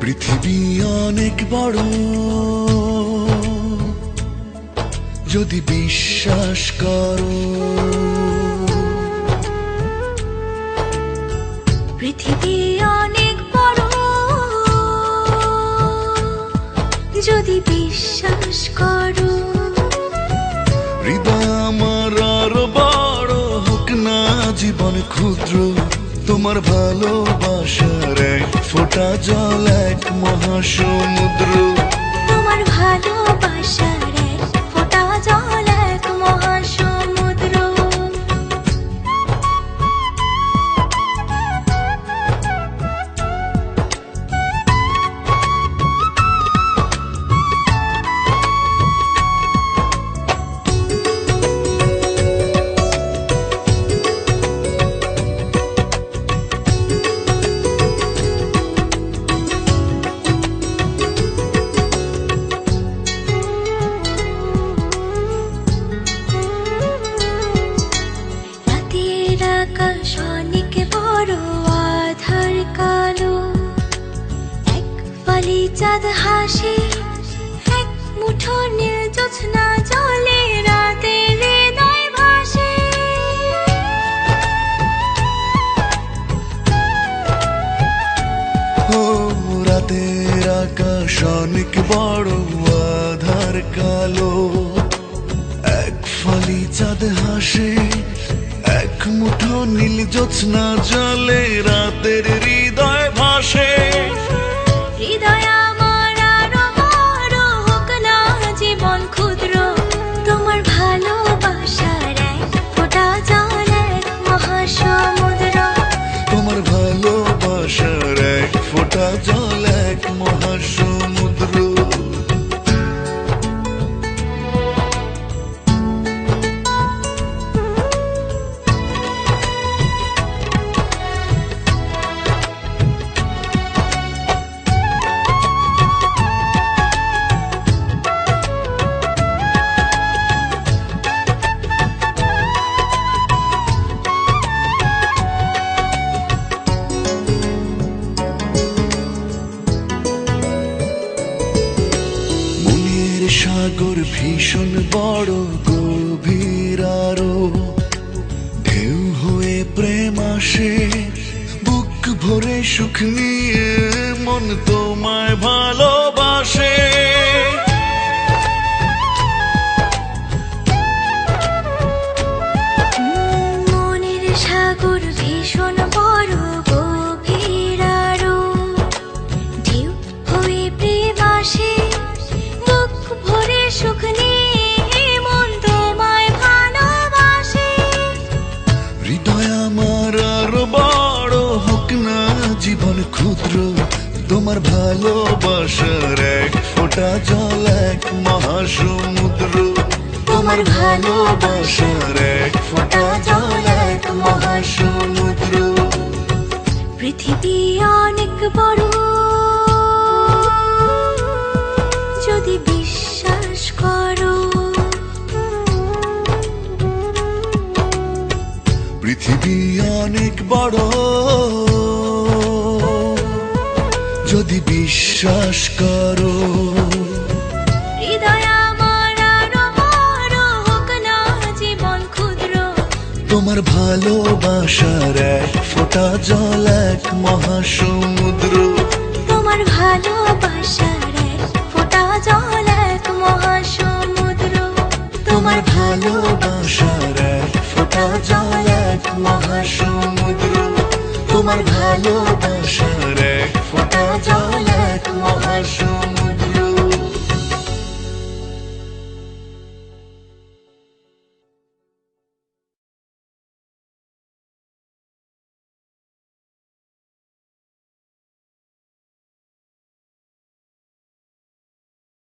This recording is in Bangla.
পৃথিবী অনেক বড়, যদি বিশ্বাস করো। পৃথিবী অনেক বড়, যদি বিশ্বাস করো। হৃদয় আমার আরো বড় হোক না জীবন ক্ষুদ্র, তোমার ভালোবাসার এক ফোঁটা জল এক মহাসমুদ্র। তোমার ভালোবাসার এক ফোঁটা জল এক মহাসমুদ্র। আকাশ অনেক বড়, আধার কালো, এক ফালি চাঁদ হাসে, এক মুঠো নীল জ্যোৎস্না জলে, রাতের হৃদয় ভাসে। ও রাতের আকাশ অনেক বড়, আধার কালো, এক ফালি চাঁদ হাসে, এক মুঠো নীল জ্যোৎস্না জলে, রাতের হৃদয় ভাসে। হৃদয় আমার আরো বড় হোক না জীবন ক্ষুদ্র, তোমার ভালোবাসার এক ফোঁটা জল এক মহাসমুদ্র। তোমার ভালোবাসার এক ফোঁটা জল এক মহাসমুদ্র। সাগর ভীষণ বড়, গভীর আরো, ঢেউ হয়ে প্রেম আসে, বুক ভরে সুখ নিয়ে মন তোমায় ভালোবাসে। মনের সাগর ভীষণ বড়, গভীর আরো, ঢেউ হয়ে প্রেম আসে, বুক ভরে সুখ নিয়ে মন তোমায় ভালোবাসে। হৃদয় আমার আরো বড় হোক না জীবন ক্ষুদ্র, তোমার ভালোবাসার এক ফোঁটা জল এক মহাসমুদ্র। তোমার ভালোবাসার এক ফোঁটা জল এক মহাসমুদ্র। পৃথিবী অনেক বড়, যদি বিশ্বাস করো। পৃথিবী অনেক বড়, যদি বিশ্বাস করো। হৃদয় আমার আরো বড় হোক না জীবন ক্ষুদ্র, তোমার ভালোবাসার এক ফোঁটা জল এক মহাসমুদ্র। তোমার ভালোবাসার এক ফোঁটা জল এক মহাসমুদ্র। তোমার ভালোবাসার এক ফোঁটা জল এক মহাসমুদ্র। তোমার ভালোবাসার